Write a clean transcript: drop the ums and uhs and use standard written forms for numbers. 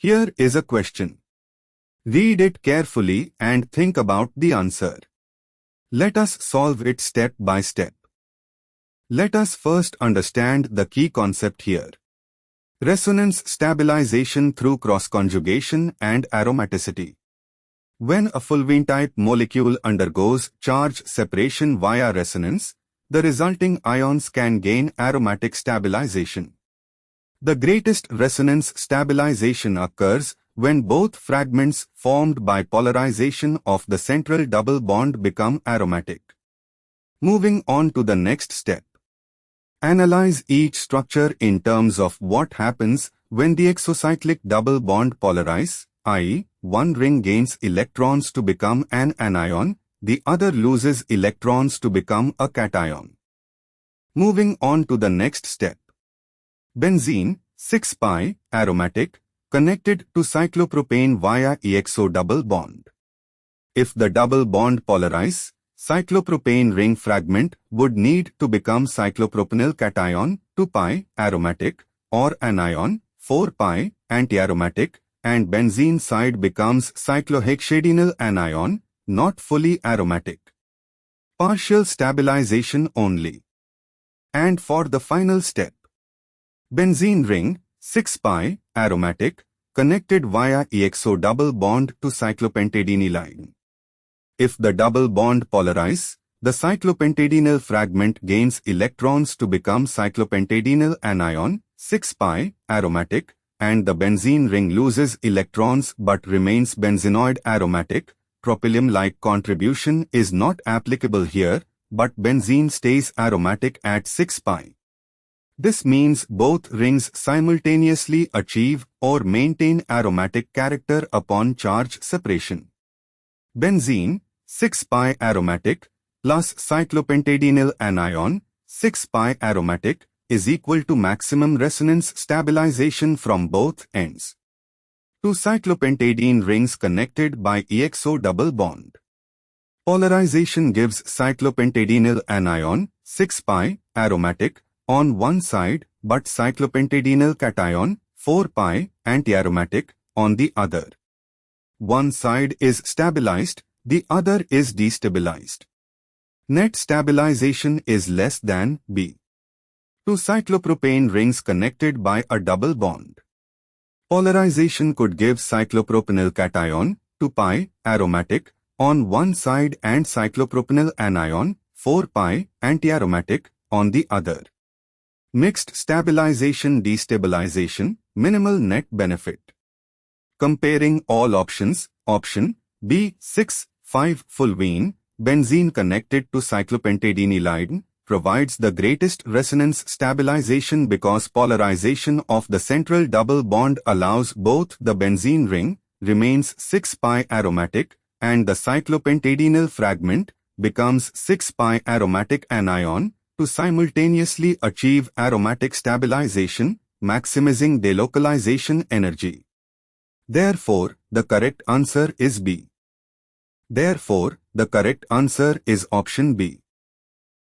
Here is a question. Read it carefully and think about the answer. Let us solve it step by step. Let us first understand the key concept here. Resonance stabilization through cross-conjugation and aromaticity. When a fulvene-type molecule undergoes charge separation via resonance, the resulting ions can gain aromatic stabilization. The greatest resonance stabilization occurs when both fragments formed by polarization of the central double bond become aromatic. Moving on to the next step. Analyze each structure in terms of what happens when the exocyclic double bond polarize, i.e., one ring gains electrons to become an anion, the other loses electrons to become a cation. Moving on to the next step. Benzene, 6-pi, aromatic, connected to cyclopropane via IChO double bond. If the double bond polarize, cyclopropane ring fragment would need to become cyclopropenyl cation, 2-pi, aromatic, or anion, 4-pi, antiaromatic, and benzene side becomes cyclohexadenyl anion, not fully aromatic. Partial stabilization only. And for the final step. Benzene ring, 6-pi, aromatic, connected via IChO double bond to cyclopentadienyl. If the double bond polarize, the cyclopentadienyl fragment gains electrons to become cyclopentadienyl anion, 6-pi, aromatic, and the benzene ring loses electrons but remains benzenoid aromatic. Propylium-like contribution is not applicable here, but benzene stays aromatic at 6-pi. This means both rings simultaneously achieve or maintain aromatic character upon charge separation. Benzene, 6-pi aromatic, plus cyclopentadienyl anion, 6-pi aromatic, is equal to maximum resonance stabilization from both ends. Two cyclopentadiene rings connected by IChO double bond. Polarization gives cyclopentadienyl anion, 6-pi, aromatic, on one side, but cyclopentadienyl cation, 4-pi, antiaromatic, on the other. One side is stabilized, the other is destabilized. Net stabilization is less than B. Two cyclopropane rings connected by a double bond. Polarization could give cyclopropenyl cation, 2-pi, aromatic, on one side and cyclopropenyl anion, 4-pi, antiaromatic, on the other. Mixed stabilization-destabilization, minimal net benefit. Comparing all options, option B, 6,5 fulvene, benzene connected to cyclopentadienyl provides the greatest resonance stabilization because polarization of the central double bond allows both the benzene ring, remains 6-pi aromatic, and the cyclopentadienyl fragment, becomes 6-pi aromatic anion, to simultaneously achieve aromatic stabilization, maximizing delocalization energy. Therefore, the correct answer is B. Therefore, the correct answer is option B.